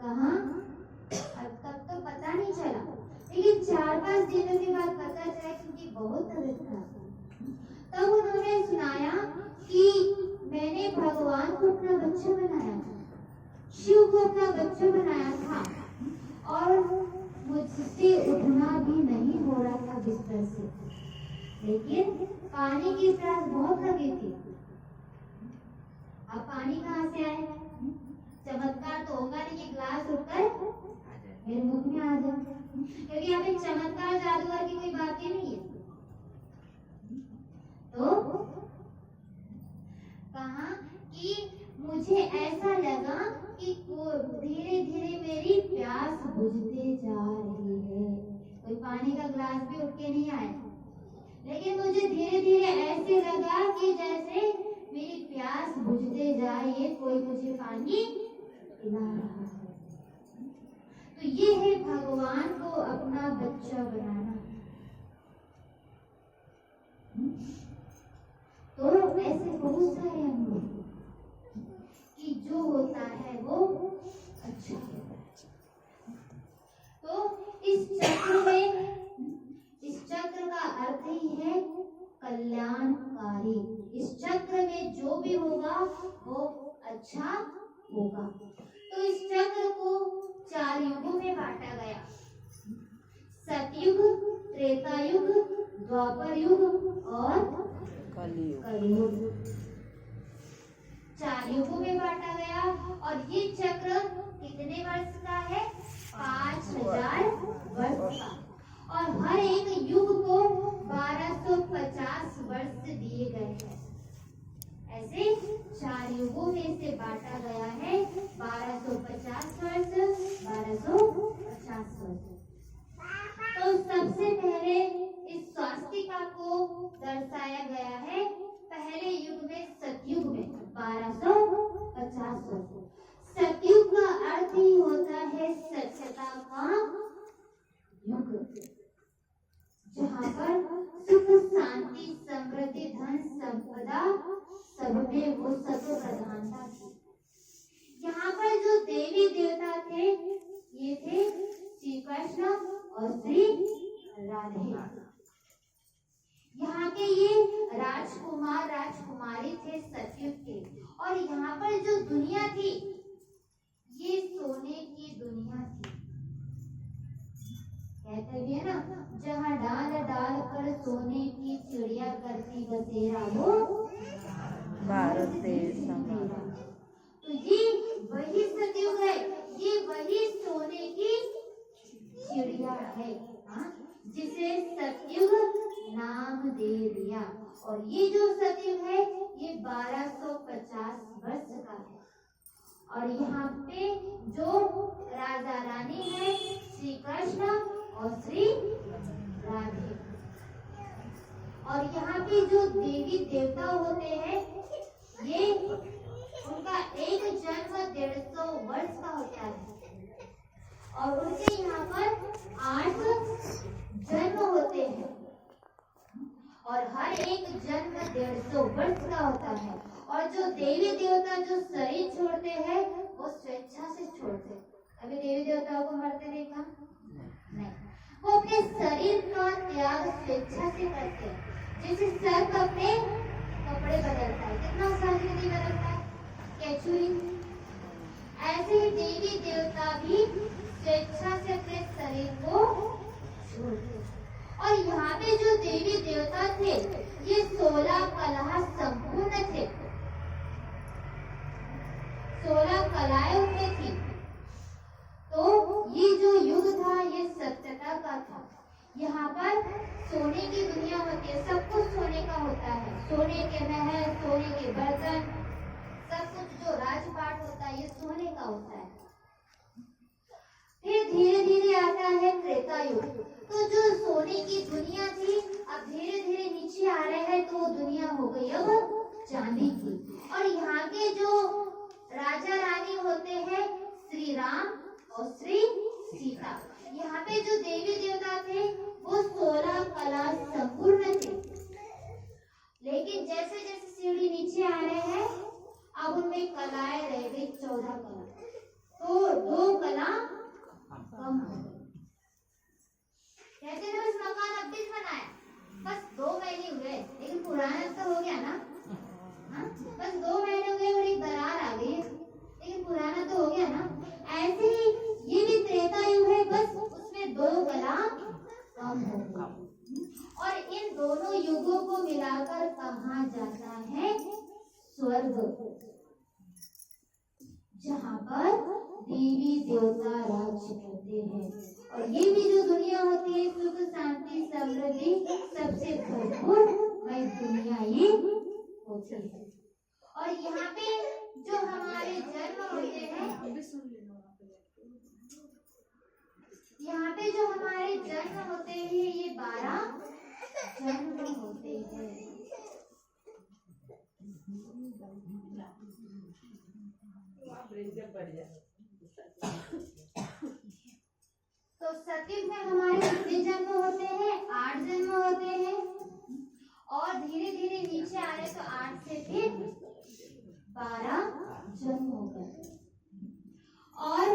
कहाँ? अब तक तो पता नहीं चला, लेकिन 4-5 दिनों के बाद पता चला क्योंकि बहुत तबीयत खराब थी। तब उन्होंने सुनाया कि मैंने भगवान को अपना बच्चा बनाया था, शिव को अपना बच्चा बनाया था, और मुझसे उठना भी नहीं हो रहा था बिस्तर से, लेकिन पानी की प्यास बहुत लगी थी। अब पानी कहाँ से आए? चमत्कार तो होगा नहीं कि गिलास उठकर मेरे मुख में आ जाए, क्योंकि यहाँ पे चमत्कार जादूगर की कोई बात ही नहीं है। तो कहा कि मुझे ऐसा लगा कि धीरे धीरे मेरी प्यास बुझते जा रही है। कोई पानी का गिलास भी उठ के नहीं आया, लेकिन मुझे धीरे धीरे ऐसे लगा कि जैसे मेरी प्यास बुझते जा रही है, कोई मुझे पानी पिला रहा है। तो ये है भगवान को अपना बच्चा बनाना। तो ऐसे बहुत सारे अनुभव कि जो होता है वो अच्छा होता है। तो इस चक्र का अर्थ ही है कल्याणकारी। इस चक्र में जो भी होगा वो अच्छा होगा। तो इस चक्र को 4 युगों में बांटा गया, सतयुग, त्रेता युग, द्वापर युग और कलयुग। 4 युगों में बांटा गया। और ये चक्र कितने वर्ष का है? 5000 वर्ष का। और हर एक युग को 1250 वर्ष दिए गए हैं। ऐसे 4 युगों में से बांटा गया है 1250 वर्ष, 1250 वर्ष। तो सबसे पहले इस स्वास्तिका को दर्शाया गया है पहले युग में, सतयुग में 1250 वर्ष। सतयुग का अर्थ ही होता है सत्यता का युग, जहाँ पर सुख, शांति, समृद्धि, धन, संपदा सब में वो सत्व प्रधानता थी। यहाँ पर जो देवी देवता थे ये थे श्री कृष्ण और श्री राधे। यहाँ के ये राजकुमार राजकुमारी थे सतयुग के। और यहाँ पर जो दुनिया थी ये सोने की दुनिया थी। कहते भी है ना, जहाँ डाल डाल पर सोने की चिड़िया करती बसेरा वो भारत देश हमारा। तो ये वही सतयुग है, ये वही सोने की चिड़िया है, जिसे सतयुग नाम दे दिया। और ये जो सतयुग है ये 1250 वर्ष का है। और यहाँ पे जो राजा रानी है श्री कृष्ण और श्री राधे। और यहाँ पे जो देवी देवता होते हैं ये उनका एक जन्म 150 वर्ष का होता है। और उनके यहाँ पर 8 जन्म होते हैं। और हर एक जन्म 150 वर्ष का होता है। और जो देवी देवता जो शरीर छोड़ते हैं वो स्वेच्छा से छोड़ते हैं। अभी देवी देवताओं को मरते देखा नहीं, वो अपने शरीर का त्याग स्वेच्छा से करते हैं। जैसे सर्प अपने कपड़े बदलता है, कितना शांति बदलता है, केचुरी, ऐसे ही देवी देवता भी स्वेच्छा से अपने शरीर को छोड़ते। और यहाँ पे जो देवी देवता थे ये 16 कला संपूर्ण थे, 16 कलाएं उनमें थी। तो ये जो युग था ये सत्यता का था। यहाँ पर सोने की दुनिया होती है, सब कुछ सोने का होता है, सोने के महल, सोने के बर्तन, सब कुछ जो राजपाट होता है ये सोने का होता है। फिर धीरे धीरे आता है त्रेता युग। तो जो सोने की दुनिया थी अब धीरे धीरे नीचे आ रहे हैं, तो वो दुनिया हो गई अब चांदी की। और यहाँ के जो राजा रानी होते हैं श्री राम और श्री सीता। यहाँ पे जो देवी देवता थे वो 16 कला संपूर्ण थे। लेकिन जैसे जैसे सीढ़ी नीचे आ रहे हैं अब उनमें कलाएं रह गई 14 कला। तो 2 कला कम हो गई। कहते थे बस मकान अब भी बना है, बस 2 महीने हुए, लेकिन पुराना तो हो गया ना। हाँ? बस 2 महीने हुए और एक दरार आ गई, लेकिन पुराना तो हो गया ना। ऐसे ही ये भी त्रेता युग है, बस उसमें 2 कला कम हो गई। और इन दोनों युगों को मिलाकर कहा जाता है स्वर्ग, जहाँ पर देवी देवता राज करते हैं। और ये भी जो दुनिया होती है सुख शांति समृद्धि सबसे भरपूर वही दुनिया ही होती है। और यहाँ पे जो हमारे जन्म होते हैं, यहाँ पे जो हमारे जन्म होते हैं ये 12 जन्म होते हैं। तो सतयुग में हमारे कितने जन्म होते हैं? 8 जन्म होते हैं। और धीरे धीरे नीचे आ रहे तो 8 से फिर 12 जन्म हो गए। और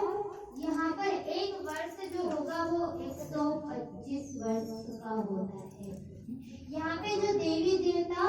यहाँ पर एक वर्ष जो होगा वो 125 वर्ष का होता है। यहाँ पे जो देवी देवता